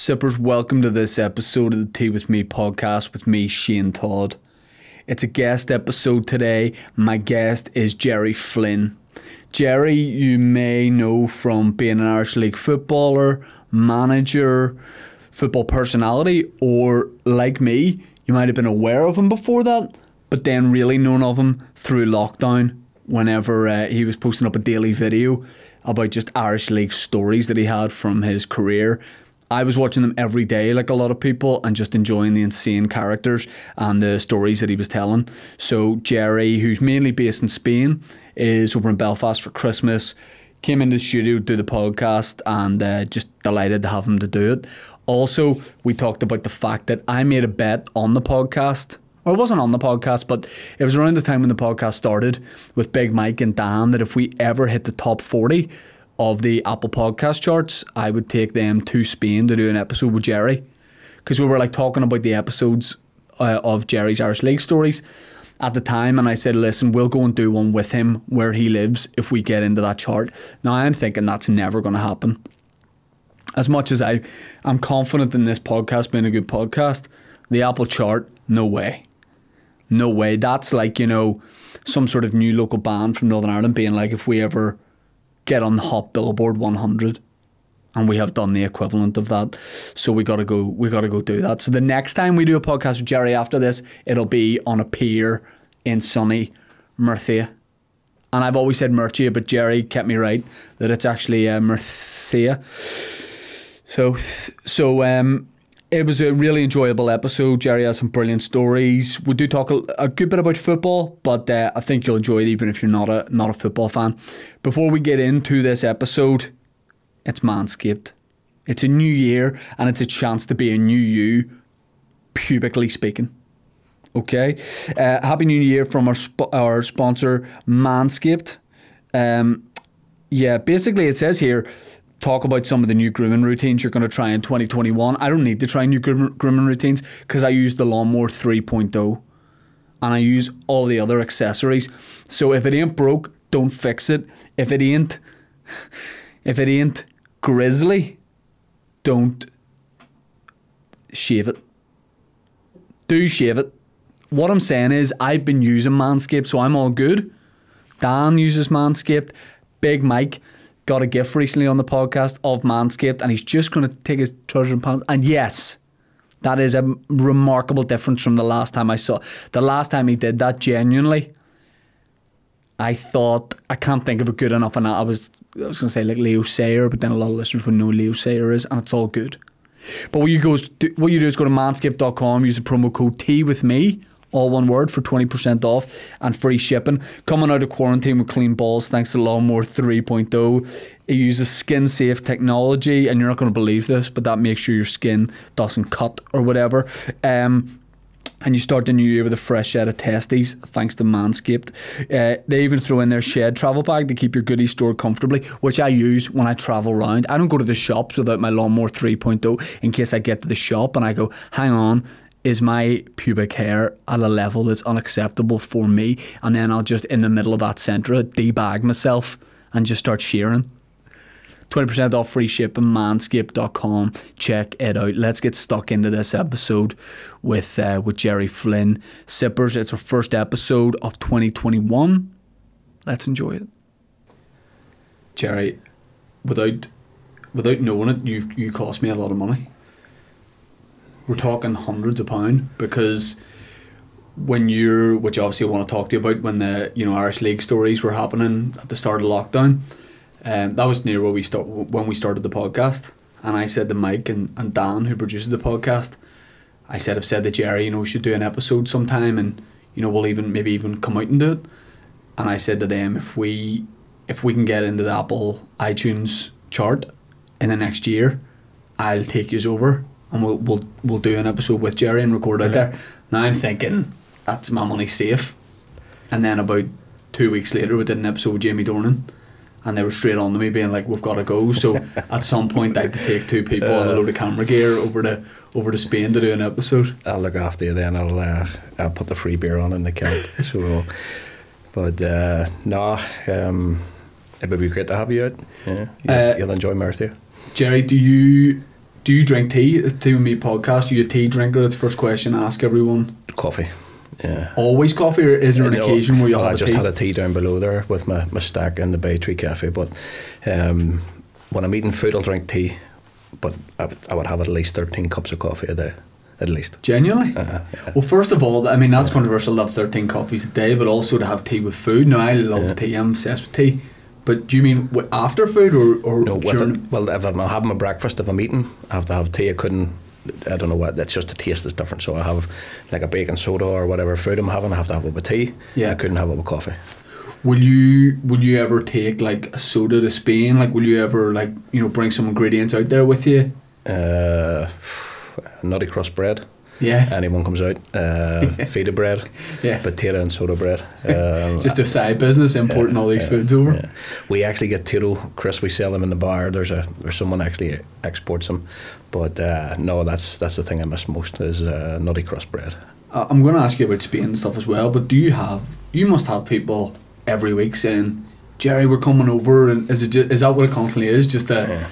Sippers, welcome to this episode of the Tea With Me podcast with me, Shane Todd. It's a guest episode today. My guest is Gerry Flynn. Gerry, you may know from being an Irish League footballer, manager, football personality, or like me, you might have been aware of him before that, but then really known of him through lockdown whenever he was posting up a daily video about just Irish League stories that he had from his career. I was watching them every day like a lot of people and just enjoying the insane characters and the stories that he was telling. So Gerry, who's mainly based in Spain, is over in Belfast for Christmas, came into the studio to do the podcast, and just delighted to have him to do it. Also, we talked about the fact that I made a bet on the podcast. Or it wasn't on the podcast, but it was around the time when the podcast started with Big Mike and Dan that if we ever hit the top 40 of the Apple Podcast charts, I would take them to Spain to do an episode with Gerry, because we were like talking about the episodes of Gerry's Irish League stories at the time, and I said, listen, we'll go and do one with him where he lives if we get into that chart. Now I'm thinking that's never going to happen. As much as I'm confident in this podcast being a good podcast, the Apple chart, no way. No way. That's like, you know, some sort of new local band from Northern Ireland being like, if we ever get on the Hot Billboard 100, and we have done the equivalent of that, so we gotta go do that. So the next time we do a podcast with Gerry after this, it'll be on a pier in sunny Murcia. And I've always said Murcia, but Gerry kept me right that it's actually Murcia. So it was a really enjoyable episode. Gerry has some brilliant stories. We do talk a good bit about football, but I think you'll enjoy it even if you're not a football fan. Before we get into this episode, it's Manscaped. It's a new year, and it's a chance to be a new you, pubically speaking. Okay? Happy New Year from our sponsor, Manscaped. Yeah, basically it says here, talk about some of the new grooming routines you're going to try in 2021. I don't need to try new grooming routines because I use the Lawnmower 3.0 and I use all the other accessories. So if it ain't broke, don't fix it. If it ain't grizzly, don't shave it. Do shave it. What I'm saying is I've been using Manscaped, so I'm all good. Dan uses Manscaped. Big Mike got a gift recently on the podcast of Manscaped, and he's just going to take his trousers and pants. And yes, that is a remarkable difference from the last time I saw. The last time he did that, genuinely, I thought, I can't think of a good enough. And I was going to say like Leo Sayer, but then a lot of listeners would know who Leo Sayer is, and it's all good. But what you do is go to manscaped.com, use the promo code TEAWITHME, all one word, for 20% off and free shipping. Coming out of quarantine with clean balls thanks to Lawnmower 3.0. It uses skin-safe technology, and you're not going to believe this, but that makes sure your skin doesn't cut or whatever. And you start the new year with a fresh set of testes thanks to Manscaped. They even throw in their shed travel bag to keep your goodies stored comfortably, which I use when I travel around. I don't go to the shops without my Lawnmower 3.0 in case I get to the shop and I go, hang on, is my pubic hair at a level that's unacceptable for me? And then I'll just, in the middle of that centre, debag myself and just start shearing. 20% off, free shipping, manscaped.com. Check it out. Let's get stuck into this episode with Gerry Flynn. Sippers, it's our first episode of 2021. Let's enjoy it. Gerry, without knowing it, you cost me a lot of money. We're talking hundreds of pounds, because which obviously I want to talk to you about, when the Irish League stories were happening at the start of lockdown, that was near when we started the podcast, and I said to Mike and Dan, who produces the podcast, I've said to Gerry, we should do an episode sometime, and we'll maybe even come out and do it. And I said to them, if we can get into the Apple iTunes chart in the next year, I'll take yous over. And we'll do an episode with Gerry and record out there. Now I'm thinking, that's my money safe. And then about 2 weeks later, we did an episode with Jamie Dornan, and they were straight on to me being like, we've got to go. So at some point I had to take two people and a load of camera gear over to Spain to do an episode. I'll look after you then. I'll put the free beer on in the keg. So, but it would be great to have you out. Yeah, you'll enjoy Murcia. Gerry, do you Do you drink tea? It's Tea With Me podcast. Are you a tea drinker? That's the first question I ask everyone. Coffee. Yeah. Always coffee, or is there an occasion where you'll have a tea? I just had a tea down below there with my stack in the Bay Tree Cafe. But when I'm eating food, I'll drink tea. But I would have at least 13 cups of coffee a day. At least. Genuinely? Yeah. Well, first of all, I mean, that's controversial to have 13 coffees a day, but also to have tea with food. Now, I love tea. I'm obsessed with tea. But do you mean after food or no, during? Well, if I'm having my breakfast, if I'm eating, I have to have tea. I don't know what, that's just the taste is different. So I have like a bacon soda or whatever food I'm having, I have to have it with tea. Yeah. I couldn't have it with coffee. Will you ever take like a soda to Spain? Like, will you ever like, you know, bring some ingredients out there with you? Nutty crust bread. Yeah. Anyone comes out, feta bread, potato and soda bread. Just a side business importing all these foods over. Yeah. We actually get Tito crisps. We sell them in the bar. There's someone actually exports them, but no, that's the thing I miss most is nutty crust bread. I'm going to ask you about Spain and stuff as well, but you must have people every week saying, Gerry, we're coming over, and is that what it constantly is? Just a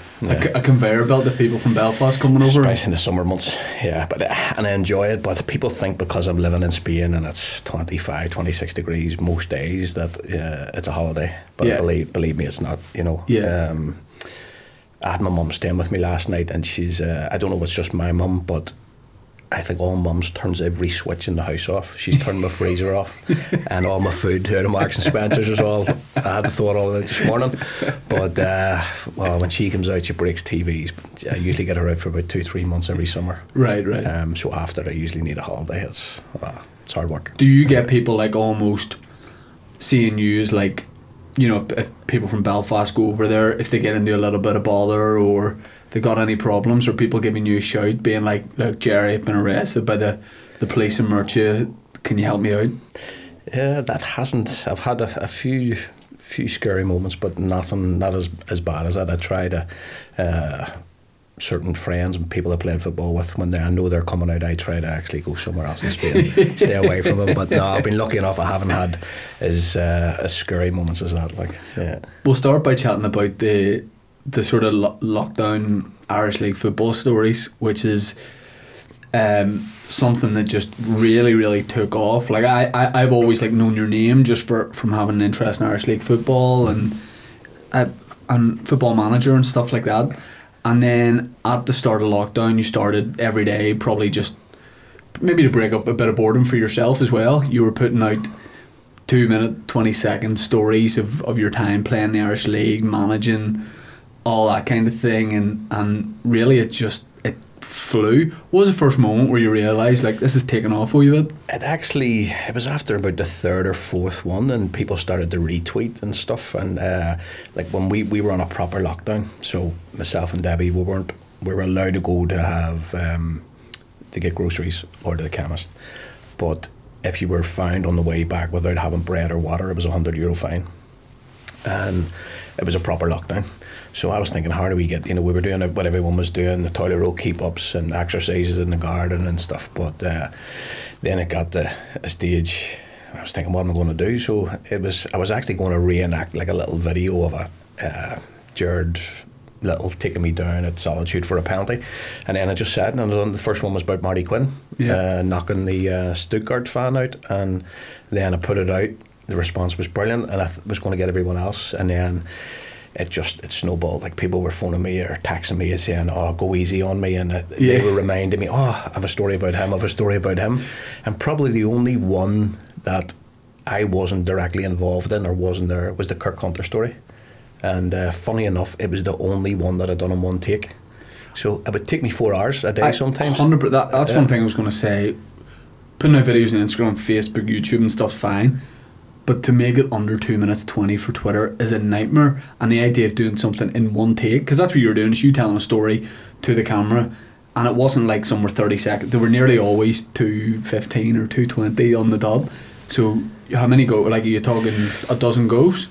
conveyor belt of people from Belfast coming over? Especially in the summer months, yeah. But and I enjoy it, but people think because I'm living in Spain and it's 25, 26 degrees most days that it's a holiday. But believe me, it's not, you know. Yeah. I had my mum staying with me last night, and she's, I don't know if it's just my mum, but I think all mums turns every switch in the house off. She's turned my freezer off and all my food out of Marks and Spencer's as well. I had to throw it all out this morning. But well, when she comes out, she breaks TVs. I usually get her out for about 2-3 months every summer. Right. So after, I usually need a holiday. It's hard work. Do you get people like almost seeing you as like, you know, if people from Belfast go over there, if they get into a little bit of bother or they got any problems, or people giving you a shout being like, look, Gerry, I've been arrested by the police in Murcia, can you help me out? Yeah, that hasn't. I've had a few scary moments, but not as bad as that. I tried certain friends and people I played football with, when I know they're coming out, I try to actually go somewhere else in Spain, stay away from them. But no, I've been lucky enough. I haven't had as scary moments as that. Like, yeah. We'll start by chatting about the sort of lockdown Irish League football stories, which is something that just really took off. Like I've always like known your name just from having an interest in Irish League football and Football Manager and stuff like that. And then at the start of lockdown, you started every day, probably just maybe to break up a bit of boredom for yourself as well. You were putting out 2-minute, 20-second stories of your time playing the Irish League, managing, all that kind of thing, and really it flew. What was the first moment where you realised like this is taking off for you? It was after about the 3rd or 4th one, and people started to retweet and stuff, and like when we were on a proper lockdown, so myself and Debbie, we were allowed to go to have to get groceries or to the chemist, but if you were found on the way back without having bread or water, it was €100 fine, and it was a proper lockdown. So I was thinking, how do we get, you know, we were doing what everyone was doing, the toilet roll keep-ups and exercises in the garden and stuff, but then it got to a stage, I was thinking, what am I going to do? So I was actually going to reenact like a little video of a Jared Little taking me down at Solitude for a penalty, and then I just sat, and the first one was about Marty Quinn knocking the Stuttgart fan out, and then I put it out. The response was brilliant, and I was going to get everyone else, and then it snowballed. Like people were phoning me or texting me and saying, oh, go easy on me, and they were reminding me, oh, I have a story about him, and probably the only one that I wasn't directly involved in or wasn't there was the Kirk Hunter story, and funny enough, it was the only one that I'd done in one take, so it would take me 4 hours a day sometimes. That's one thing I was going to say. Putting out videos on Instagram, Facebook, YouTube and stuff's fine, but to make it under 2 minutes 20 for Twitter is a nightmare. And the idea of doing something in one take, because that's what you were doing, is you telling a story to the camera, and it wasn't like some were 30 seconds. They were nearly always 2:15 or 2:20 on the dot. So how many go? Like, are you talking a dozen goes?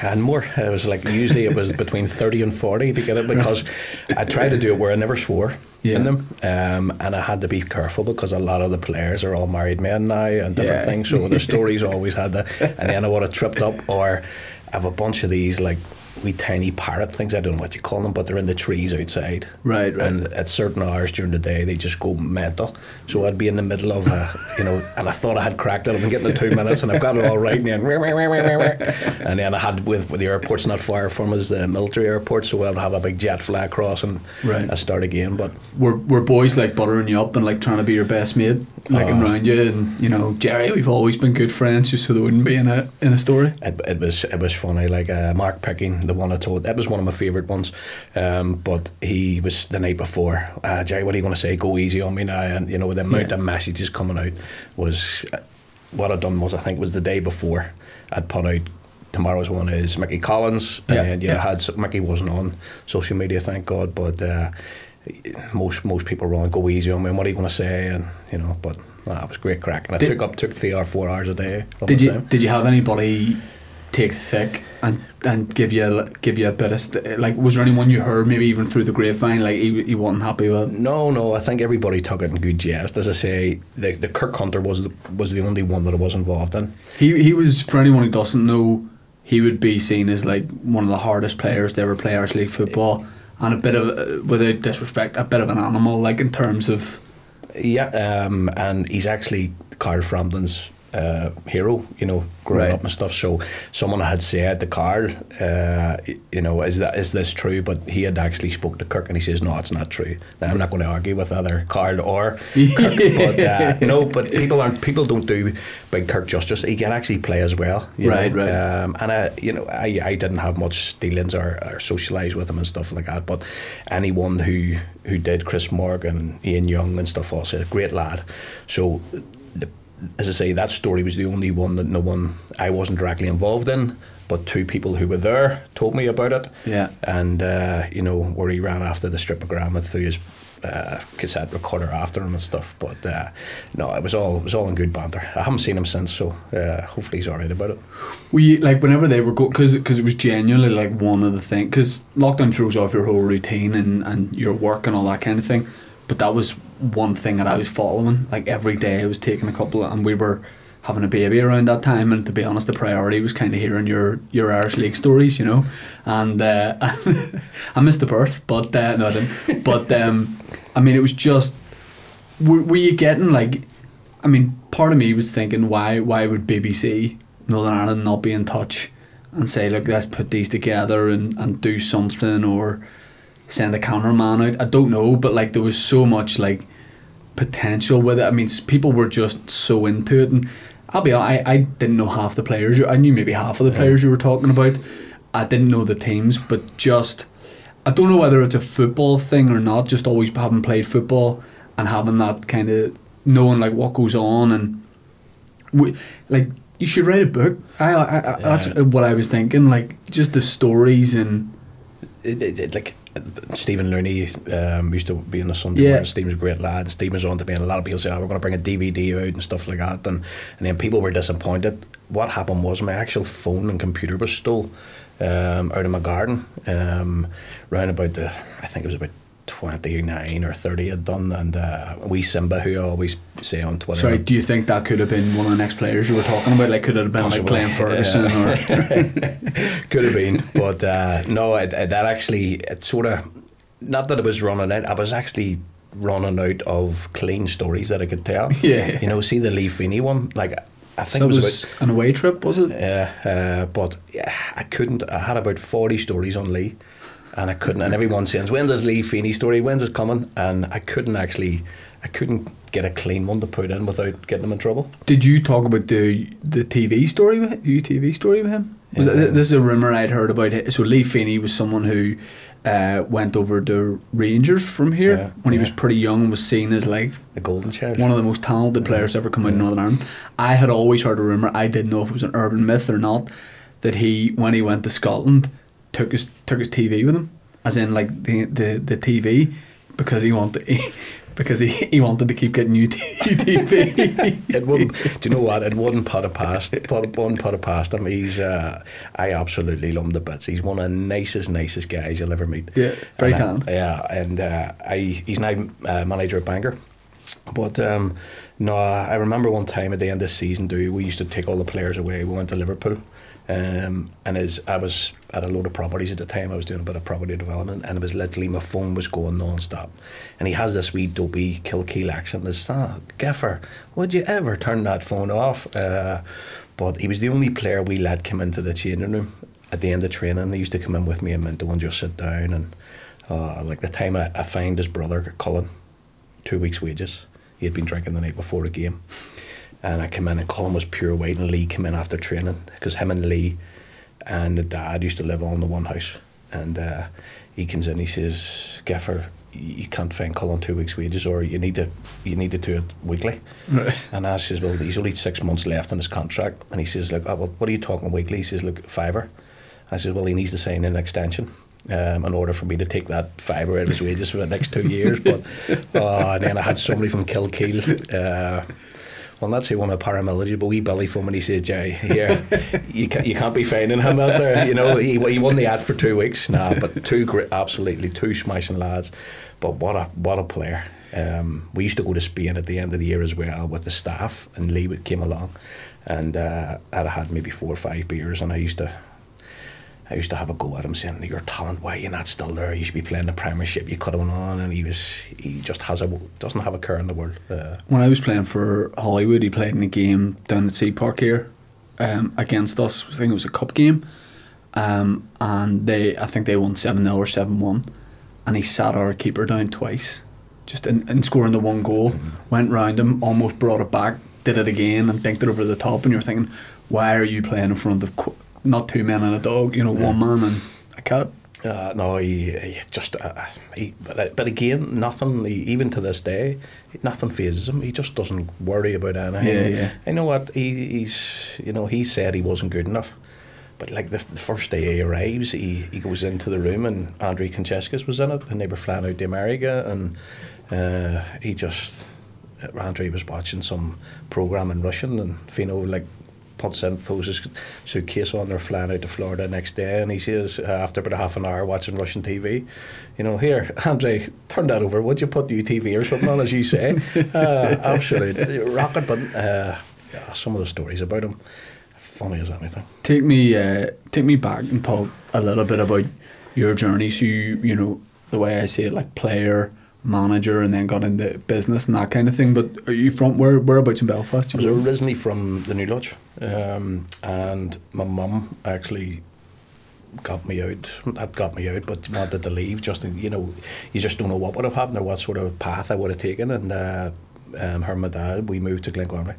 And more. It was like, usually it was between 30 and 40 to get it, because I tried to do it where I never swore in them, and I had to be careful because a lot of the players are all married men now and different things, so the stories always had that, and then I would have tripped up, or I have a bunch of these like wee tiny parrot things. I don't know what you call them, but they're in the trees outside. Right. And at certain hours during the day, they just go mental. So I'd be in the middle of and I thought I had cracked it. I've been getting the 2 minutes, and I've got it all right. And then I had with the airport's not far from us, the military airport, so I'd have a big jet fly across, and I start again. But were boys like buttering you up and like trying to be your best mate, like around you, and Gerry, we've always been good friends, just so they wouldn't be in a story. It was funny. Like Mark Picking, the one I told, that was one of my favourite ones. But he was the night before. Gerry, what are you going to say? Go easy on me now. And the amount of messages coming out was what I'd done was, I think it was the day before, I'd put out tomorrow's one is Mickey Collins, and Mickey wasn't on social media, thank God, but most people were on go easy on me. And what are you going to say? And but it was great crack. And I took 3 or 4 hours a day. Did you have anybody take the thick and give you a bit of like? Was there anyone you heard maybe even through the grapevine like he wasn't happy with it? No. I think everybody took it in good jest. As I say, the Kirk Hunter was the only one that I was involved in. He was, for anyone who doesn't know, he would be seen as like one of the hardest players to ever play Irish League football, and a bit of, without disrespect, a bit of an animal, like in terms of. Yeah, and he's actually Carl Frampton's hero, growing up and stuff. So someone had said to Carl, is this true? But he had actually spoke to Kirk, and he says, no, it's not true. Now, I'm not going to argue with either Carl or Kirk, but but people don't do Big Kirk justice. He can actually play as well, right. And I didn't have much dealings or socialise with him and stuff like that. But anyone who did, Chris Morgan, Ian Young and stuff, also a great lad. So. As I say, that story was the only one that I wasn't directly involved in, but 2 people who were there told me about it. Yeah. And where he ran after the stripograma through his cassette recorder after him and stuff. But no, it was all in good banter. I haven't seen him since, so hopefully he's alright about it. We like whenever they were because it was genuinely like one of the things, because lockdown throws off your whole routine and your work and all that kind of thing. But that was one thing that I was following. Like every day I was taking a couple and we were having a baby around that time, and to be honest, the priority was kind of hearing your Irish League stories, and I missed the birth, but no I didn't. But I mean, it was just, were you getting like, I mean, part of me was thinking, why would BBC Northern Ireland not be in touch and say, look, let's put these together and do something, or send a cameraman out? I don't know, but like there was so much like potential with it. I mean, people were just so into it, and I'll be honest, I didn't know half the players. I knew maybe half of the players you were talking about. I didn't know the teams, but just, I don't know whether it's a football thing or not, just always having played football and having that kind of knowing like what goes on, and like you should write a book. That's what I was thinking, like just the stories and like Stephen Looney used to be in the Sunday Morning. Stephen's a great lad. Stephen was on to me, and a lot of people said, we're going to bring a DVD out and stuff like that, and then people were disappointed. What happened was my actual phone and computer was stole out of my garden round about I think it was about 29 or 30 had done, and wee Simba, who I always say on Twitter. Sorry, do you think that could have been one of the next players you were talking about? Like, could it have been possibly, like playing Ferguson? Or could have been, but no, that actually, it sort of, not that it was running out, I was actually running out of clean stories that I could tell. Yeah. See the Lee Feeney one, like, I think so it was about an away trip, was it? But I couldn't, I had about 40 stories on Lee. And I couldn't, and everyone saying, when does Lee Feeney story, when's it coming? And I couldn't get a clean one to put in without getting him in trouble. Did you talk about the TV story with him? UTV story with him? This is a rumour I'd heard about. So Lee Feeney was someone who went over to Rangers from here when he was pretty young and was seen as like the golden child, one of the most talented players ever come out of Northern Ireland. I had always heard a rumour, I didn't know if it was an urban myth or not, that he, when he went to Scotland, took his TV with him, as in like the TV, because he wanted he wanted to keep getting new TV. It wouldn't. Do you know what? It wouldn't put it past him. He's I absolutely love him to bits. He's one of the nicest guys you'll ever meet. Yeah, very talented. He's now manager at Bangor. But no, I remember one time at the end of the season, we used to take all the players away. We went to Liverpool. And I was at a load of properties at the time. I was doing a bit of property development, and it was literally my phone was going non-stop. And he has this wee dopey Kilkeel accent. He's, Gaffer, would you ever turn that phone off? But he was the only player we let come into the changing room at the end of training. They used to come in with me and Minto and just sit down. And like the time I fined his brother, Colin, 2 weeks' wages. He had been drinking the night before the game. And I came in and Colin was pure white, and Lee came in after training, because him and Lee and the dad used to live on the one house. And he comes in, he says, Gaffer, you can't find Colin 2 weeks' wages, or you need to do it weekly. Right. And I says, well, he's only 6 months left on his contract. And he says, look, well, what are you talking weekly? He says, look, £5. I says, well, he needs to sign an extension in order for me to take that £5 out of his wages for the next 2 years. But and then I had somebody from Kilkeel, well, not say one of paramilitary, but wee Billy from, and he says, Jerry, here, you can't be finding him out there. You know, he won the ad for 2 weeks. Nah, but absolutely two smashing lads. But what a player. We used to go to Spain at the end of the year as well with the staff, and Lee came along, and I'd had maybe 4 or 5 beers, and I used to have a go at him, saying, your talent, why are you not still there? You should be playing the Premiership, you cut him on. And he just doesn't have a care in the world. When I was playing for Hollywood, he played in a game down at Sea Park here against us. I think it was a cup game, and I think they won 7-0 or 7-1, and he sat our keeper down twice, just in scoring the one goal. Went round him, almost brought it back, did it again, and dinked it over the top. And you're thinking, why are you playing in front of not 2 men and a dog, you know, 1 man and a cat? No, he just, but again, nothing, even to this day, nothing phases him. He just doesn't worry about anything. Yeah. I know what, he's, you know, he said he wasn't good enough. But like the first day he arrives, he goes into the room, and Andrei Koncheskas was in it, and they were flying out to America, and Andrei was watching some program in Russian, and Fino like puts in, throws his suitcase on, they're flying out to Florida next day, and he says, after about half an hour watching Russian TV, you know, here, Andrei, turn that over, would you put new TV or something on, as you say? Absolute rocket, but some of the stories about him, funny as anything. Take me back and talk a little bit about your journey. So you know, the way I say it, like player, manager, and then got into business and that kind of thing. But are you from whereabouts in Belfast? I was originally from the New Lodge, and my mum actually got me out, but wanted to leave. Just, you know, you just don't know what would have happened or what sort of path I would have taken. And her and my dad, we moved to Glencormley,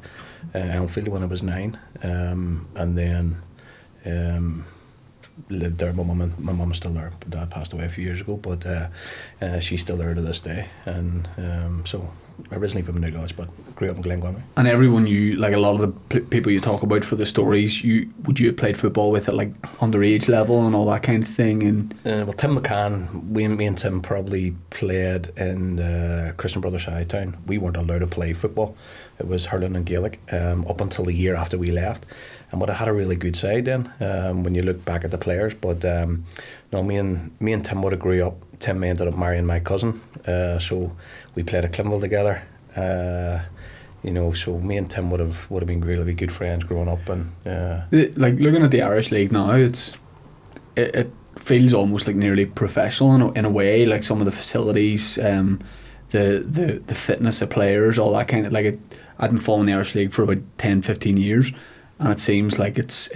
Elmfield, when I was 9, and then lived there. My mum's still there. Dad passed away a few years ago, but she's still there to this day. And so originally from New Lodge, but grew up in Glencormley. And everyone you, like a lot of the people you talk about for the stories, would you have played football with at like underage level and all that kind of thing? And well, Tim McCann, me and Tim probably played in Christian Brothers High Town. We weren't allowed to play football. It was hurling and Gaelic up until the year after we left. And but I had a really good side then when you look back at the players. But no, me and Tim would have grew up. Tim ended up marrying my cousin, so we played at Clinville together. You know, so me and Tim would have been really good friends growing up. And like looking at the Irish League now, it feels almost like nearly professional in a way. Like some of the facilities, the fitness of players, all that kind of like. I've been following the Irish League for about 10-15 years, and it seems like it's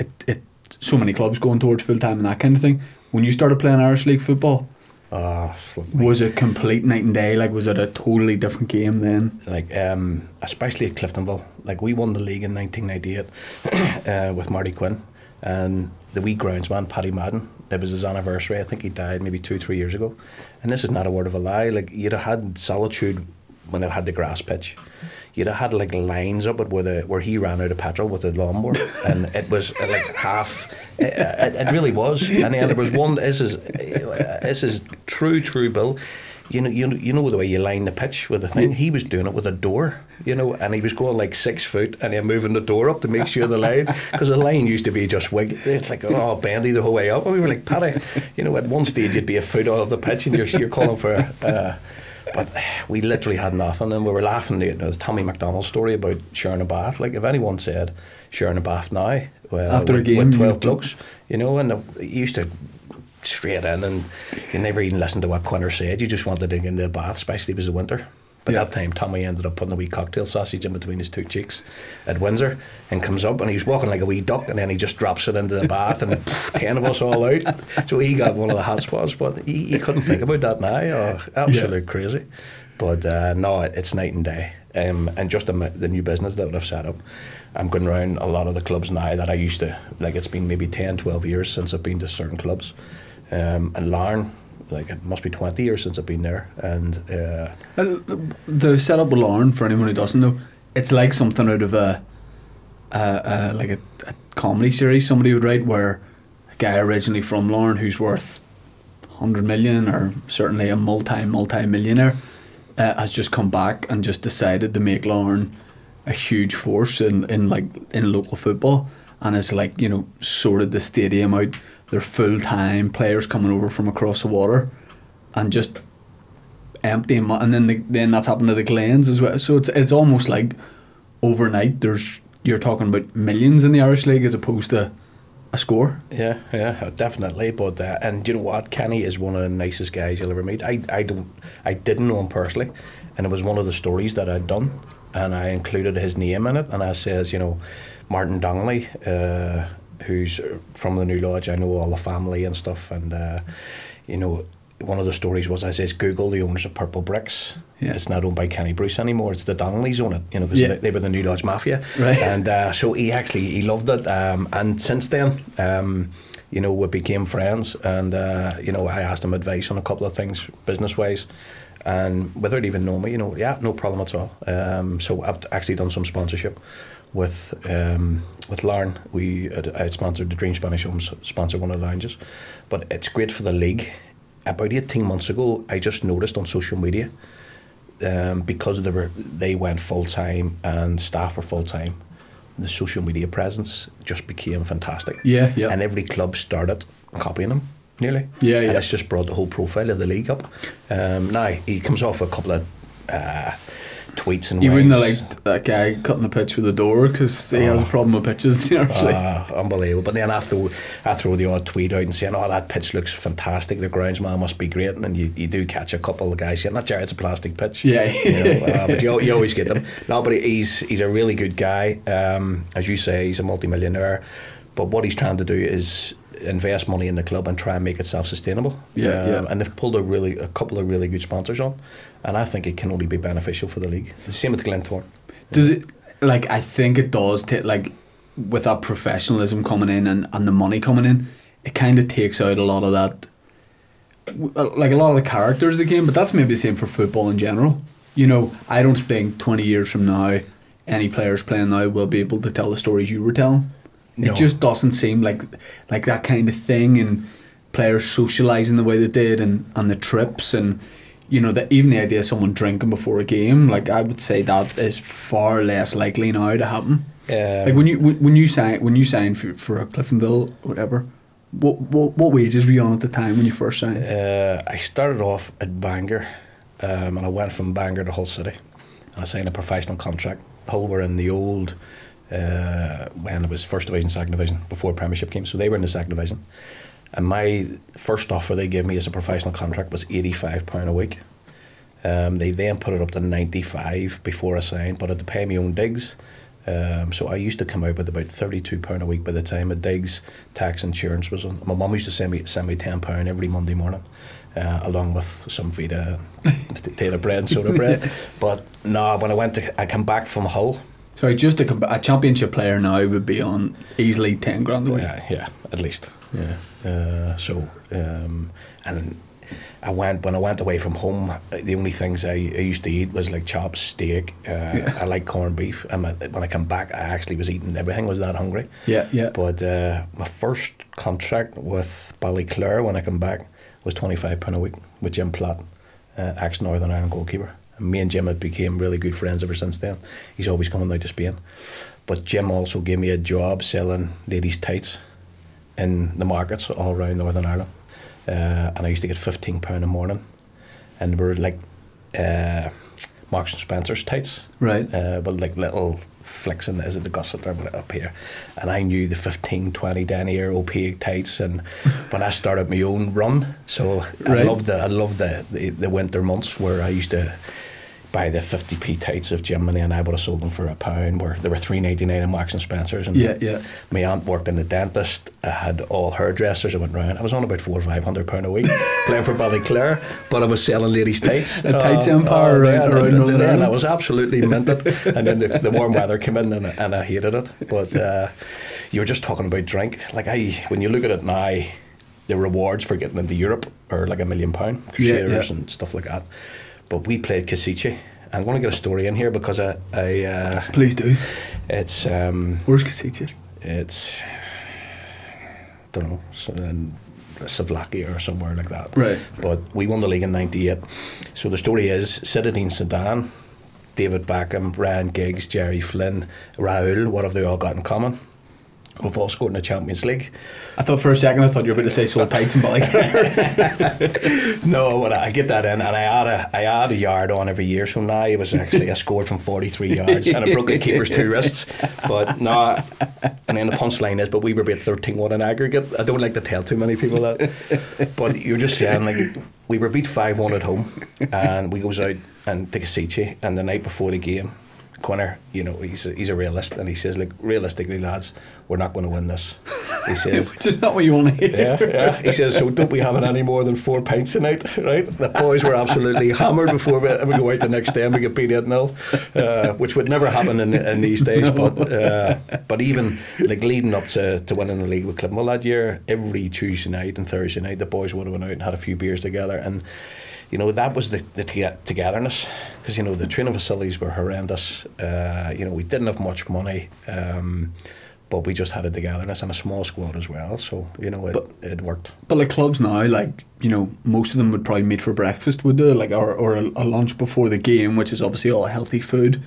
so many clubs going towards full time and that kind of thing. When you started playing Irish League football, was it complete night and day? Like, was it a totally different game then? Like, especially at Cliftonville. Like, we won the league in 1998 with Marty Quinn, and the wee groundsman, Paddy Madden. It was his anniversary. I think he died maybe 2-3 years ago. And this is not a word of a lie. Like, you'd have had Solitude when it had the grass pitch. You'd have had like lines up it where he ran out of petrol with a lawnmower, and it was like half. It really was. And then there was one. This is true Bill. You know the way you line the pitch with the thing. He was doing it with a door, you know, and he was going like 6 foot, and then moving the door up to make sure the line, because the line used to be just wiggly, it's like bendy the whole way up. And we were like, Paddy, you know, at one stage you'd be a foot off the pitch, and you're calling for. But we literally had nothing, and we were laughing at the Tommy McDonald story about sharing a bath. Like, if anyone said sharing a bath now, after a game with 12 blokes, you know, and you used to straight in, and you never even listened to what Quinter said. You just wanted to get into the bath, especially if it was the winter. But that time, Tommy ended up putting a wee cocktail sausage in between his two cheeks at Windsor, and comes up and he's walking like a wee duck, and then he just drops it into the bath, and 10 of us all out. So he got one of the hot spots, but he couldn't think about that now. Oh, absolute crazy. But no, it's night and day. And just the new business that I've set up, I'm going around a lot of the clubs now that I used to, like, it's been maybe 10, 12 years since I've been to certain clubs. And Larne, like, it must be 20 years since I've been there. And the setup with Larne, for anyone who doesn't know, it's like something out of a comedy series somebody would write, where a guy originally from Larne who's worth 100 million, or certainly a multi-millionaire, has just come back and just decided to make Larne a huge force in local football, and it's like, you know, sorted the stadium out. They're full-time players coming over from across the water, and just emptying, and then that's happened to the Glens as well. So it's almost like overnight you're talking about millions in the Irish League as opposed to a score. Yeah, definitely. But and you know what, Kenny is one of the nicest guys you'll ever meet. I didn't know him personally, and it was one of the stories that I'd done, and I included his name in it, and I says, you know, Martin Donnelly, who's from the New Lodge, I know all the family and stuff, and you know, one of the stories was, I says, Google the owners of Purple Bricks. Yeah. It's not owned by Kenny Bruce anymore. It's the Donnellys own it, you know, because they were the New Lodge Mafia. Right. And so he loved it. And since then, you know, we became friends. And, you know, I asked him advice on a couple of things, business-wise. And without even knowing me, you know, yeah, no problem at all. So I've actually done some sponsorship with Larne. I had sponsored the Dream Spanish Homes, sponsored one of the lounges. But it's great for the league. About 18 months ago, I just noticed on social media, because they went full-time and staff were full-time, the social media presence just became fantastic. Yeah. And every club started copying them, nearly. Yeah. And it's just brought the whole profile of the league up. Now, he comes off with a couple of tweets and you ways. wouldn't have liked that guy cutting the pitch with the door, because he has a problem with pitches. Unbelievable. But then I throw the odd tweet out and saying, oh, that pitch looks fantastic, the groundsman must be great, and then you do catch a couple of guys saying, not Gerry, it's a plastic pitch. Yeah. You know, but you always get them. No, but he's a really good guy. As you say, he's a multi-millionaire, but what he's trying to do is invest money in the club and try and make it self-sustainable. And they've pulled a couple of really good sponsors on, and I think it can only be beneficial for the league. The same with Glentoran. Does it, like, I think it does take, like, with that professionalism coming in and the money coming in, it kind of takes out a lot of that, like, a lot of the characters of the game. But that's maybe the same for football in general. You know, I don't think 20 years from now any players playing now will be able to tell the stories you were telling. No. It just doesn't seem like that kind of thing, and players socialising the way they did, and the trips, and, you know, even the idea of someone drinking before a game, like, I would say that is far less likely now to happen. Like when you signed for a Cliftonville or whatever, what wages were you on at the time when you first signed? I started off at Bangor, and I went from Bangor to Hull City, and I signed a professional contract. Hull were in the old, when it was First Division, Second Division, before Premiership came, so they were in the Second Division. And my first offer they gave me as a professional contract was £85 a week. They then put it up to 95 before I signed, but I had to pay my own digs. So I used to come out with about £32 a week by the time of digs, tax, insurance was on. My mum used to send me £10 every Monday morning, along with some Vita, potato bread and soda bread. But no, when I come back from Hull. Sorry, just a championship player now would be on easily 10 grand a week. Yeah, at least. Yeah. And when I went away from home, the only things I used to eat was like chops, steak. I like corned beef. And when I come back, I actually was eating everything. I was that hungry. Yeah. But my first contract with Ballyclare when I come back was £25 a week with Jim Platt, ex-Northern Ireland goalkeeper. And me and Jim had became really good friends ever since then. He's always coming out to Spain. But Jim also gave me a job selling ladies' tights in the markets all around Northern Ireland. And I used to get £15 a morning. And we were like, Marks and Spencer's tights. Right. But like little flicks in, is it the gusset or what, up here? And I knew the 15, 20 denier opaque tights, and when I started my own run, so I loved the winter months where I used to buy the 50p tights of Jim, and I would have sold them for £1, where they were $3.99 in Marks and Spencer's. And my aunt worked in the dentist. I had all hairdressers. I went round. I was on about £400 or £500 a week playing for Ballyclare, but I was selling ladies' tights. A tights empire around Northern Ireland. And I was absolutely minted. And then the warm weather came in, and I hated it. But you were just talking about drink. Like when you look at it now, the rewards for getting into Europe are like £1 million, Crusaders and stuff like that. But we played Cassice. I'm going to get a story in here because I please do. It's where's Cassice? It's don't know, in Slovakia or somewhere like that. Right. But we won the league in '98. So the story is Zinedine Zidane, David Beckham, Ryan Giggs, Gerry Flynn, Raúl. What have they all got in common? We've all scored in the Champions League. I thought for a second, you were about to say sold tights and Ballyclare. No, but I get that in, and I add a yard on every year. So now it was actually I scored from 43 yards, and I broke the keeper's 2 wrists. But no, and then the punchline is, but we were about 13-1 in aggregate. I don't like to tell too many people that, but you're just saying like we were beat 5-1 at home, and we goes out and to Cassice, and the night before the game, Quinner, you know, he's a realist, and he says, like, realistically, lads, we're not going to win this. He says, which is not what you want to hear. Yeah. He says, so don't be having any more than 4 pints tonight, right? The boys were absolutely hammered before we go out the next day and we get beat 8-0, which would never happen in these days. No. But even like leading up to winning the league with Cliftonville that year, every Tuesday night and Thursday night, the boys would have went out and had a few beers together, and you know, that was the togetherness, because you know the training facilities were horrendous. You know, we didn't have much money, but we just had a togetherness and a small squad as well. So you know, it worked. But like clubs now, like you know, most of them would probably meet for breakfast, would they? Like or a lunch before the game, which is obviously all healthy food.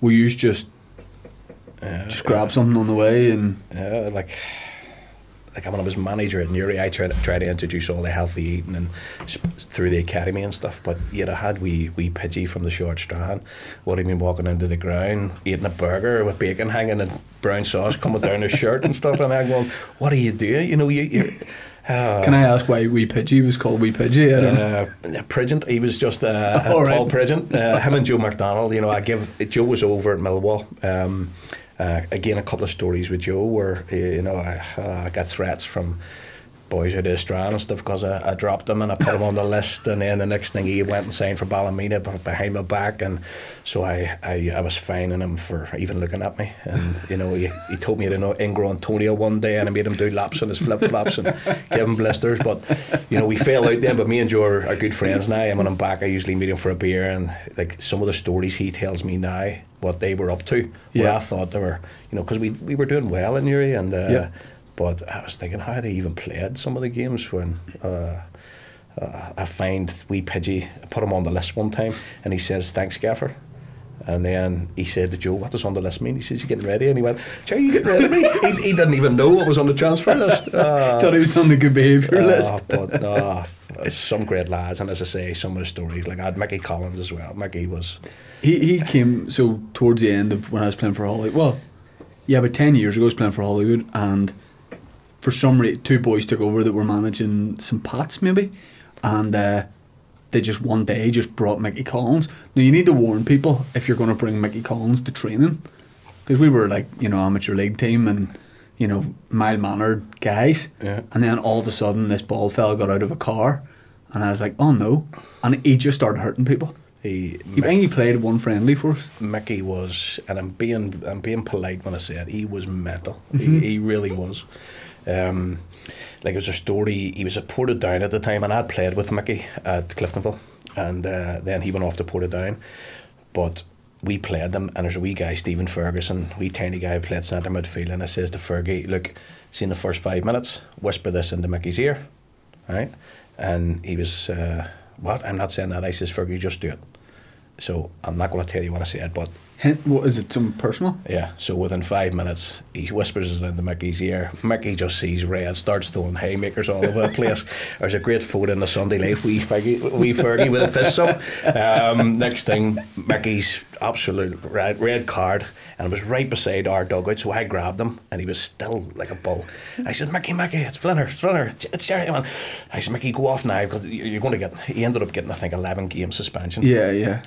We used just grab something on the way and like when I was manager at Newry, I tried to introduce all the healthy eating and through the academy and stuff. But yet I had wee Pidgey from the Short Strand. What have been walking into the ground, eating a burger with bacon hanging and brown sauce coming down his shirt and stuff. And I'm going, what are you doing? You know, can I ask why wee Pidgey was called wee Pidgey? I don't know. Prigent. He was just Paul Prigent. Him and Joe McDonald. You know, Joe was over at Millwall. Again, a couple of stories with Joe where, you know, I got threats from boys out of the Strand and stuff because I dropped him and I put him on the list, and then the next thing he went and signed for Ballymena behind my back, and so I was fining him for even looking at me. And you know, he told me to know Ingro Antonio one day, and I made him do laps on his flip-flops and give him blisters. But you know, we fell out then, but me and Joe are good friends now, and when I'm back I usually meet him for a beer, and like some of the stories he tells me now, what they were up to, where I thought they were, you know, because we were doing well in Newry, and but I was thinking how they even played some of the games when I find wee Pidgey, I put him on the list one time, and he says, thanks Gaffer. And then he said to Joe, what does on the list mean? He says, you getting ready? And he went, Joe, you getting ready? He didn't even know what was on the transfer list. Thought he was on the good behaviour list. But some great lads, and as I say, some of the stories, like I had Mickey Collins as well. Mickey was... He came, so towards the end of when I was playing for Hollywood, well, yeah, about 10 years ago I was playing for Hollywood, and for some reason 2 boys took over that were managing St Pat's maybe, and they just one day just brought Mickey Collins. Now you need to warn people if you're going to bring Mickey Collins to training, because we were like, you know, amateur league team and, you know, mild-mannered guys, and then all of a sudden this bald fella got out of a car, and I was like, oh no, and he just started hurting people. He played one friendly for us. Mickey was, and I'm being polite when I say it, he was mental. He really was. Like it was a story, he was at Portadown at the time, and I'd played with Mickey at Cliftonville, and then he went off to Portadown, but we played them, and there's a wee guy, Stephen Ferguson, wee tiny guy who played centre midfield, and I says to Fergie, look, see in the first 5 minutes, whisper this into Mickey's ear, right? And he was, what? I'm not saying that. I says, Fergie, just do it. So I'm not going to tell you what I said, but Hint, what is it? Some personal? Yeah, so within 5 minutes, he whispers it into Mickey's ear. Mickey just sees red, starts throwing haymakers all over the place. There's a great photo in the Sunday Life, wee Fergie with a fist up. Next thing, Mickey's absolute red card, and it was right beside our dugout, so I grabbed him, and he was still like a bull. I said, Mickey, it's Flinner, it's Gerry, man. I said, Mickey, go off now, because you're going to get... He ended up getting, I think, 11 game suspension. Yeah.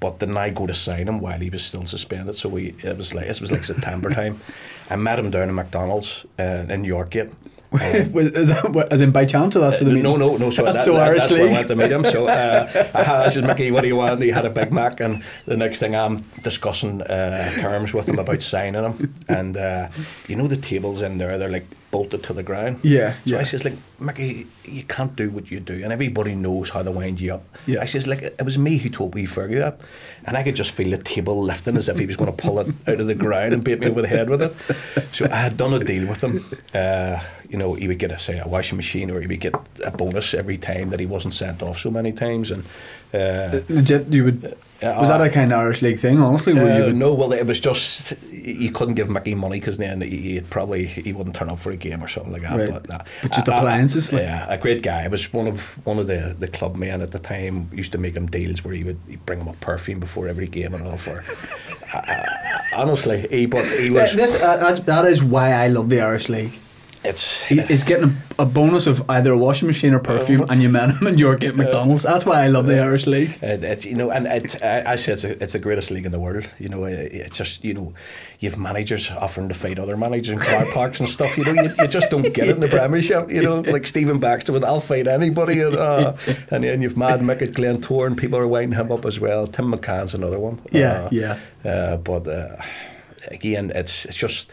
But didn't I go to sign him while he was still suspended? So it was like September time. I met him down in McDonald's in Yorkgate. Is that, as in by chance, or that's for the meeting? No. So that's where I went to meet him. So I said, Mickey, what do you want? And he had a Big Mac, and the next thing I'm discussing terms with him about signing him. And you know the tables in there, they're like bolted to the ground. Yeah. So I says, like, Mickey, you can't do what you do, and everybody knows how to wind you up. Yeah. I says, like, it was me who told wee Fergie that, and I could just feel the table lifting as if he was going to pull it out of the ground and beat me over the head with it. So I had done a deal with him. You know, he would get a washing machine, or he would get a bonus every time that he wasn't sent off so many times. And legit, you would. Was that a kind of Irish League thing, honestly? Where you would... No, well, it was just you couldn't give Mickey money, because then he wouldn't turn up for a game or something like that. Right. But just appliances, like... Yeah, a great guy. It was one of the club men at the time used to make him deals where he'd bring him a perfume before every game and all for. Honestly, he was. That is why I love the Irish League. He's getting a bonus of either a washing machine or perfume, and you met him in York at McDonald's. That's why I love the Irish League. I say it's the greatest league in the world. You know, it's just, you know, you have managers offering to fight other managers in car parks and stuff. You know, you just don't get it in the Premiership. You know, like Stephen Baxter with "I'll fight anybody," and then you've Mad Mick at Glentoran, and people are winding him up as well. Tim McCann's another one. But again, it's just.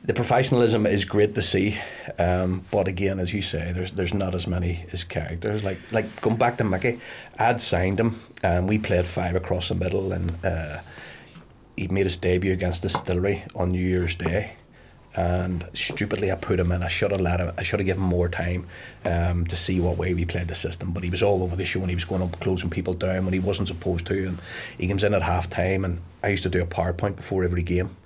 The professionalism is great to see, but again, as you say, there's not as many as characters. Like going back to Mickey, I'd signed him, and we played 5 across the middle, and he made his debut against Distillery on New Year's Day, and stupidly I put him in. I should have given him more time to see what way we played the system, but he was all over the show, and he was going up closing people down when he wasn't supposed to, and he comes in at half time, and I used to do a PowerPoint before every game.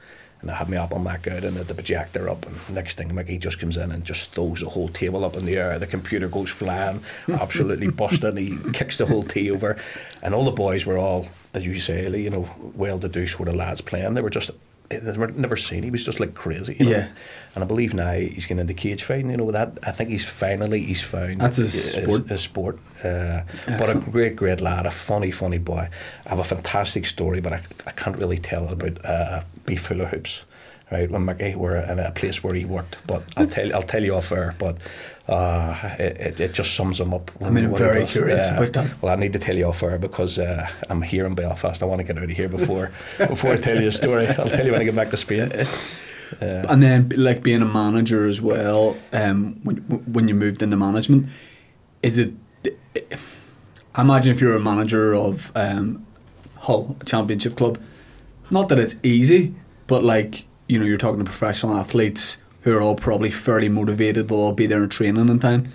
And I had my Apple Mac out and had the projector up, and next thing Mickey just comes in and just throws the whole table up in the air. The computer goes flying, absolutely busted. He kicks the whole tea over, and all the boys were all, as you say, you know, well-to-do sort of lads playing. They were never seen. He was just like crazy, you know? Yeah. And I believe now he's getting into cage fighting. You know, that I think he's found that's his sport. But a great lad, a funny boy. I have a fantastic story, but I can't really tell about Beef Hula Hoops, right? When Mickey were in a place where he worked, but I'll tell you off air. But it just sums him up. I'm very curious about that. Well, I need to tell you off air, because I'm here in Belfast. I want to get out of here before I tell you a story. I'll tell you when I get back to Spain. And then, like, being a manager as well, when you moved into management, is it? I imagine if you're a manager of Hull, a championship club, not that it's easy, but like, you know, you're talking to professional athletes who are all probably fairly motivated. They'll all be there in training in time.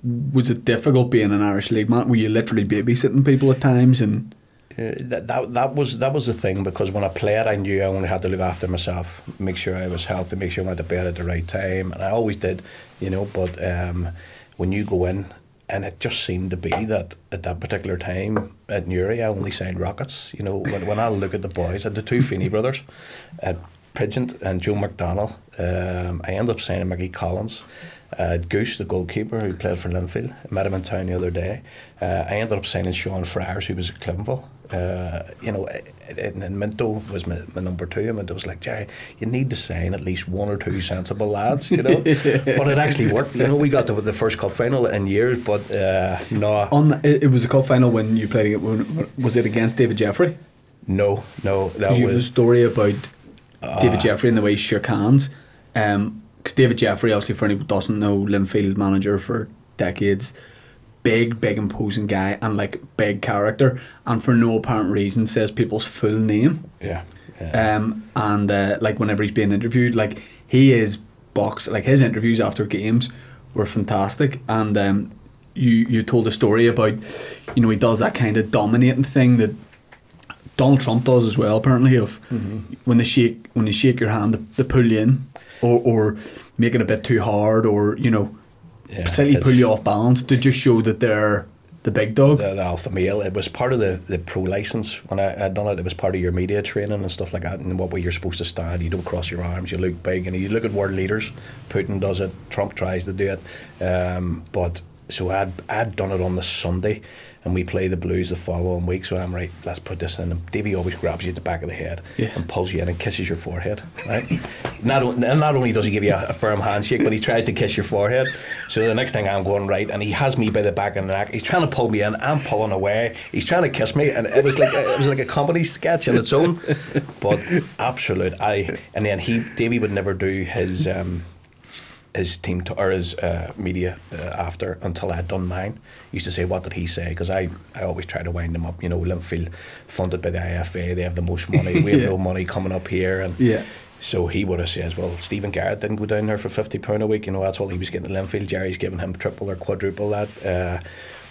Was it difficult being an Irish League man? Were you literally babysitting people at times? And that was the thing, because when I played, I knew I only had to look after myself, make sure I was healthy, make sure I went to bed at the right time, and I always did, you know. But when you go in, and it just seemed to be that at that particular time at Newry, I only signed Rockets. You know, when I look at the boys, I had the 2 Feeney brothers, Pridgent and Joe McDonnell. I ended up signing Mickey Collins. Goose, the goalkeeper who played for Linfield, I met him in town the other day. I ended up signing Sean Friars, who was at Clivenville. You know, and Minto was my number 2, and Minto was like, Jerry, you need to sign at least 1 or 2 sensible lads, you know. But it actually worked. You know, we got to the first cup final in years, but no. It was a cup final when you played it. Was it against David Jeffrey? No. That was a story about David Jeffrey and the way he shook hands. Because David Jeffrey, obviously, for anyone who doesn't know, Linfield manager for decades, big imposing guy, and like big character, and for no apparent reason says people's full name. Yeah. And like whenever he's being interviewed, like he is like his interviews after games were fantastic. And you told a story about, you know, he does that kind of dominating thing that Donald Trump does as well, apparently, of when you shake your hand, they pull you in, or make it a bit too hard, or slightly pull you off balance to just show that they're the big dog. The alpha male. It was part of the pro license when I had done it. It was part of your media training and stuff like that, and what way you're supposed to stand. You don't cross your arms, you look big, and you look at world leaders. Putin does it, Trump tries to do it, but so I'd done it on the Sunday, and we play the Blues the following week. So I'm right, let's put this in. And Davey always grabs you at the back of the head and pulls you in and kisses your forehead. Right? Not only does he give you a firm handshake, but he tried to kiss your forehead. So the next thing I'm going right, and he has me by the back of the neck. He's trying to pull me in. I'm pulling away. He's trying to kiss me, and it was like a comedy sketch in its own. But absolute, and then Davey would never do his team or his media after until I'd done mine. He used to say, what did he say? Because I always try to wind them up. Linfield funded by the IFA, they have the most money, we have no money coming up here, and so he would have said, well, Stephen Garrett didn't go down there for £50 a week, that's all he was getting at Linfield. Jerry's giving him triple or quadruple that.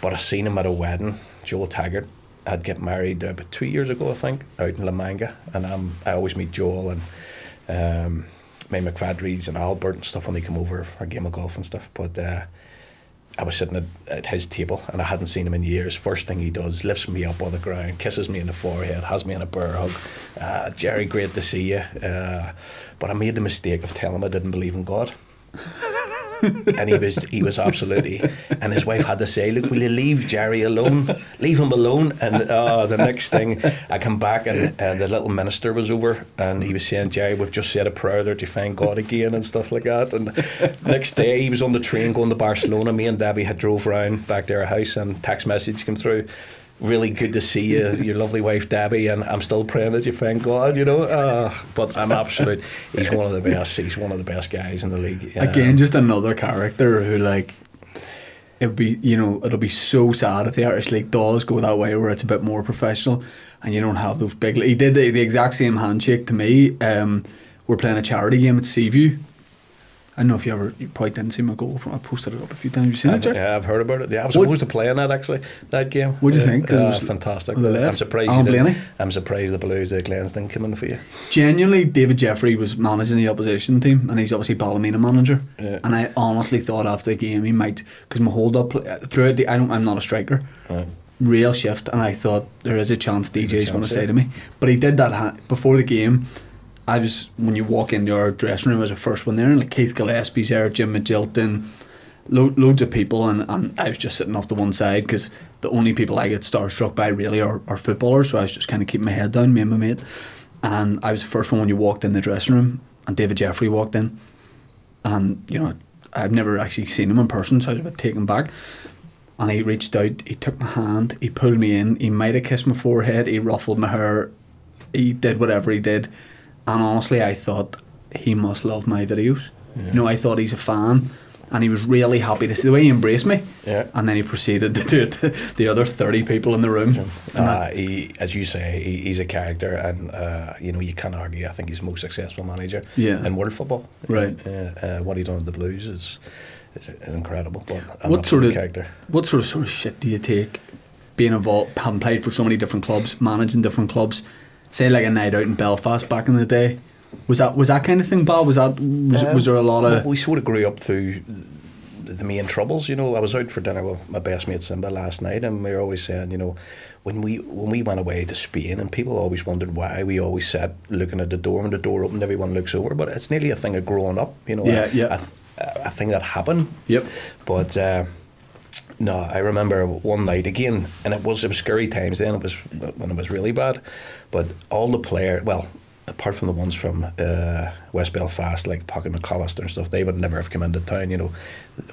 But I seen him at a wedding. Joel Taggart had get married about 2 years ago, I think, out in La Manga, and I always meet Joel and May McFadries and Albert and stuff when they come over for a game of golf and stuff. But I was sitting at his table, and I hadn't seen him in years. First thing he does, lifts me up on the ground, kisses me in the forehead, has me in a bear hug. Jerry, great to see you. But I made the mistake of telling him I didn't believe in God. And he was absolutely, and his wife had to say, look, will you leave Jerry alone, leave him alone? And the next thing I come back, and the little minister was over, and he was saying, Jerry, we've just said a prayer there to find God again and stuff like that. And next day he was on the train going to Barcelona. Me and Debbie had drove around back to our house, and text message came through, really good to see you, your lovely wife Debbie, and I'm still praying that you find God, but I'm absolute, he's one of the best guys in the league. Again, just another character who, it'll be so sad if the Irish League does go that way where it's a bit more professional and you don't have those big, he did the exact same handshake to me. We're playing a charity game at Seaview. I don't know if you probably didn't see my goal from. I posted it up a few times. You seen it, Jack? Yeah, I've heard about it. Yeah, I was supposed to play in that game. What do you think? It was fantastic. I'm surprised I'm surprised the Blues, the Glens didn't come in for you. Genuinely, David Jeffrey was managing the opposition team, and he's obviously Ballymena manager. Yeah. And I honestly thought after the game he might, because my hold up throughout I'm not a striker. Right. Real shift, and I thought there is a chance DJ's going to say to me, but he did that before the game. When you walk into our dressing room, I was the first one there, and Keith Gillespie's there, Jim Magilton, loads of people, and I was just sitting off to one side because the only people I get starstruck by really are footballers, so I was just kind of keeping my head down, me and my mate, and I was the first one when you walked in the dressing room, and David Jeffrey walked in, and I've never actually seen him in person, so I was a bit taken back, and he reached out, he took my hand, he pulled me in, he might have kissed my forehead, he ruffled my hair, he did whatever he did. And honestly, I thought he must love my videos. Yeah. I thought he's a fan, and he was really happy to see the way he embraced me. Yeah. And then he proceeded to do it to the other 30 people in the room. He, as you say, he's a character, and you can't argue. I think he's the most successful manager in world football. Right. What he done at the Blues is incredible. But what sort of shit do you take being involved, having played for so many different clubs, managing different clubs? Say like a night out in Belfast back in the day, was that kind of thing, Bob? Was there a lot of? We sort of grew up through the main troubles. I was out for dinner with my best mate Simba last night, and we were always saying, when we went away to Spain, and people always wondered why, we always sat looking at the door, and the door opened, everyone looks over, but it's nearly a thing of growing up. A thing that happened. Yep. But. No, I remember one night again, and it was scary times then. It was when it was really bad, but all the players, well, apart from the ones from West Belfast, like Pocket McAllister and stuff, they would never have come into town. The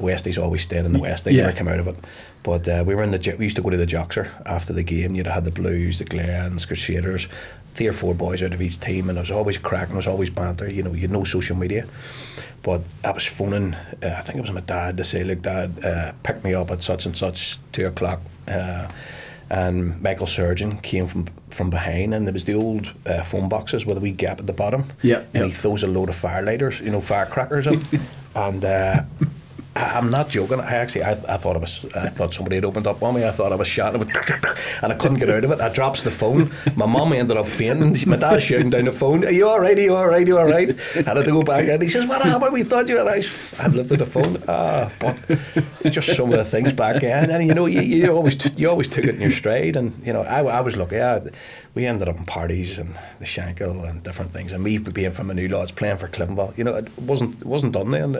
Westies always stayed in the West; they never come out of it. But we used to go to the Joxer after the game. You'd have the Blues, the Glens, Crusaders, 3 or 4 boys out of each team, and it was always cracking. It was always banter. You had no social media. But I was phoning, I think it was my dad, to say, look, Dad, pick me up at such and such, 2 o'clock. And Michael Surgeon came from behind, and there was the old phone boxes with a wee gap at the bottom. Yeah. And he throws a load of firecrackers in. And I'm not joking. I thought somebody had opened up on me. I thought I was shouting, and I couldn't get out of it. I drops the phone. My mum ended up fainting. My dad's shouting down the phone, "Are you all right? Are you all right? Are you all right?" I had to go back in. He says, "What happened? We thought you." And I'd lifted the phone. But just some of the things back in, and you always took it in your stride. And I was lucky. We ended up in parties and the Shankill and different things. And me being from a new lodge, playing for Cliftonville, it wasn't done then.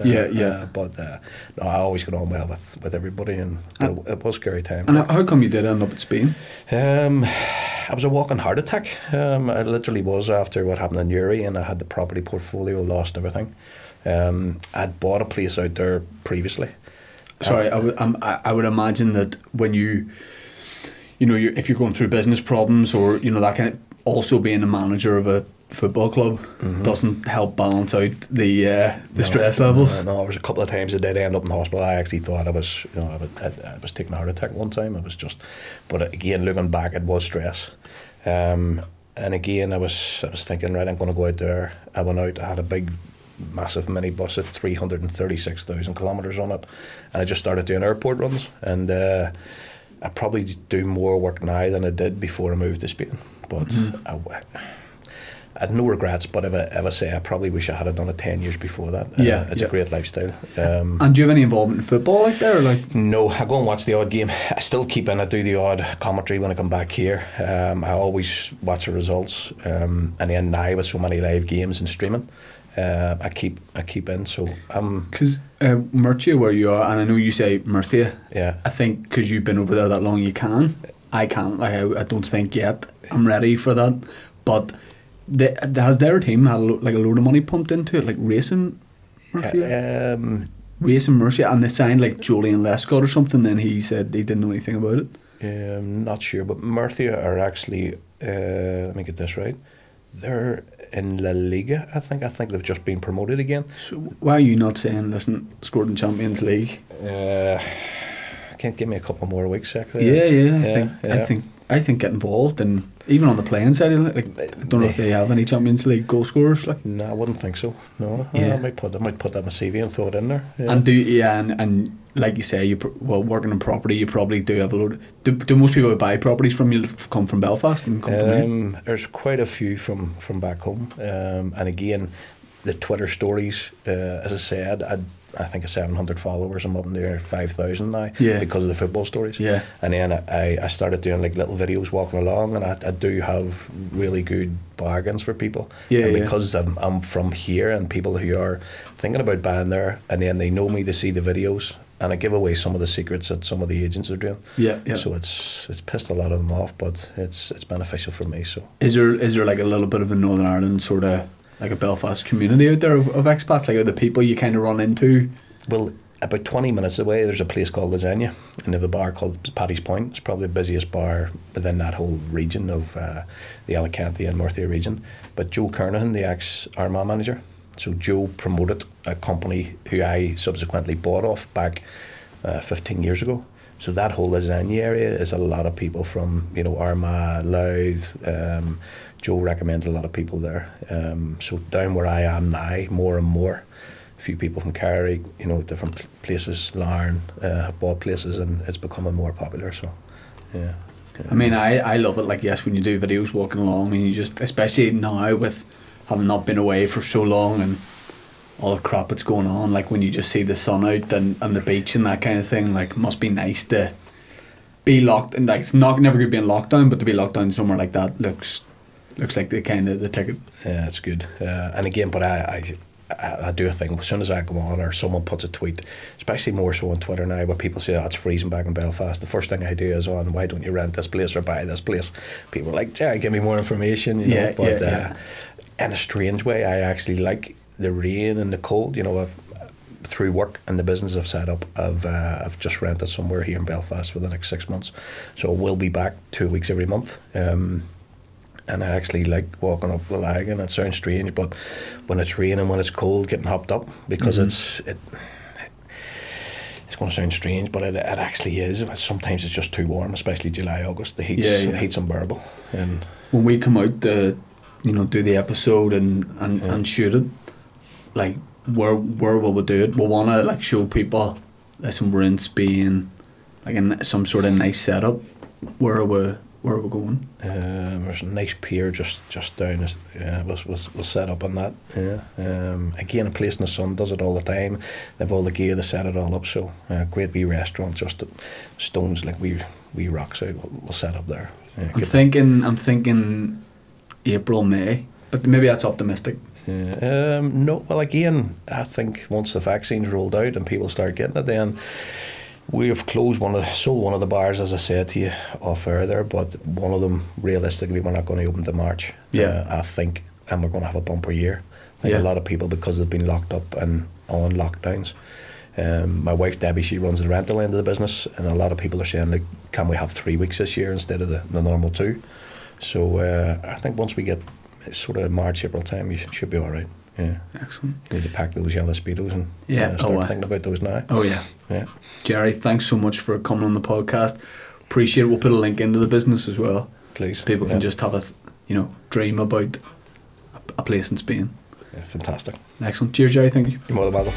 But no, I always got on well with everybody, and it was a scary time. And how come you did end up in Spain? I was a walking heart attack. I literally was after what happened in Uri, and I had the property portfolio, lost everything. I'd bought a place out there previously. Sorry, I would imagine that when if you're going through business problems or that kind of, also being a manager of a football club doesn't help balance out the stress levels. No, there was a couple of times I did end up in hospital. I actually thought I was taking a heart attack one time. But again, looking back, it was stress. And again, I was thinking, right, I'm going to go out there. I went out. I had a big, massive minibus at 336,000 kilometres on it, and I just started doing airport runs. And I probably do more work now than I did before I moved to Spain. But I had no regrets, but if I say I probably wish I had done it 10 years before that. It's a great lifestyle. And do you have any involvement in football out there? No, I go and watch the odd game. I still keep in. I do the odd commentary when I come back here. I always watch the results. And then now with so many live games and streaming, I keep in. So because Murcia, where you are, and I know you say Murcia. Yeah. I think because you've been over there that long, you can. I can't. I don't think yet I'm ready for that. But has their team had a load of money pumped into it, like Racing Murcia? Racing Murcia, and they signed like Julian Lescott or something, and he said he didn't know anything about it. I'm not sure, but Murcia are actually, let me get this right, they're in La Liga, I think. I think they've just been promoted again. So why are you not saying, listen, scored in Champions League? Can't give me a couple more weeks, actually. I think get involved, and even on the playing side, I don't know if they have any Champions League goal scorers. No, I wouldn't think so. No, I might put that in my CV and throw it in there. Yeah. And like you say, working in property, you probably do have a load. Do most people who buy properties from you come from Belfast and come from here? There's quite a few from back home, and again, the Twitter stories. As I said, I think 700 followers. I'm up near 5,000 now because of the football stories. Yeah. And then I started doing like little videos walking along, and I do have really good bargains for people. Yeah. And because I'm from here, and people who are thinking about buying there, and then they know me, they see the videos, and I give away some of the secrets that some of the agents are doing. Yeah. So it's pissed a lot of them off, but it's beneficial for me. So is there like a little bit of a Northern Ireland sort of, like a Belfast community out there of expats, like are the people you kind of run into? Well, about 20 minutes away there's a place called Lasagna, and they have a bar called Paddy's Point. It's probably the busiest bar within that whole region of the Alicante and Murcia region. But Joe Kernahan, the ex-Armagh manager, so Joe promoted a company who I subsequently bought off back 15 years ago. So that whole Lasagna area is a lot of people from Armagh, Louth. Joe recommended a lot of people there. So down where I am now, more and more, a few people from Kerry, different places, Larne, have bought places, and it's becoming more popular. So, yeah. I mean, I love it. Like, yes, when you do videos walking along, and you just, especially now with having not been away for so long and all the crap that's going on, like when you just see the sun out and the beach and that kind of thing, like, must be nice to be locked. And like, it's never going to be in lockdown, but to be locked down somewhere like that looks like the ticket. Yeah, it's good. And again, but I do a thing. As soon as I go on or someone puts a tweet, especially more so on Twitter now, where people say, it's freezing back in Belfast, the first thing I do is why don't you rent this place or buy this place? People are like, give me more information. But in a strange way, I actually like the rain and the cold. Through work and the business I've set up, I've just rented somewhere here in Belfast for the next 6 months. So we'll be back 2 weeks every month. And I actually like walking up the Lagan. It sounds strange, but when it's raining, when it's cold, getting hopped up, because it's going to sound strange, but it actually is. Sometimes it's just too warm, especially July, August. The heat's unbearable. And when we come out to do the episode and shoot it, like where will we do it? We'll want to like show people listen, we're in Spain, like in some sort of nice setup. Where are we going? There's a nice pier just down. We'll set up on that. Yeah. Again, a place in the sun, does it all the time. They've all the gear, they set it all up. So great wee restaurant, just at stones like wee rocks out. We'll set up there. Yeah, I'm thinking April, May, but maybe that's optimistic. No, well, again, I think once the vaccine's rolled out and people start getting it, then we have sold one of the bars, as I said to you off air there, but one of them, realistically, we're not going to open to March. Yeah. I think, and we're going to have a bumper year. I think a lot of people, because they've been locked up and on lockdowns. My wife Debbie, she runs the rental end of the business, and a lot of people are saying, like, can we have 3 weeks this year instead of the normal 2? So I think once we get sort of March, April time, you should be all right. Yeah. Excellent. You need to pack those yellow Speedos and start thinking about those now. Oh, yeah. Yeah. Gerry, thanks so much for coming on the podcast. Appreciate it. We'll put a link into the business as well. Please. People can just have a, dream about a place in Spain. Yeah, fantastic. Excellent. Cheers, Gerry. Thank you. You're more than welcome.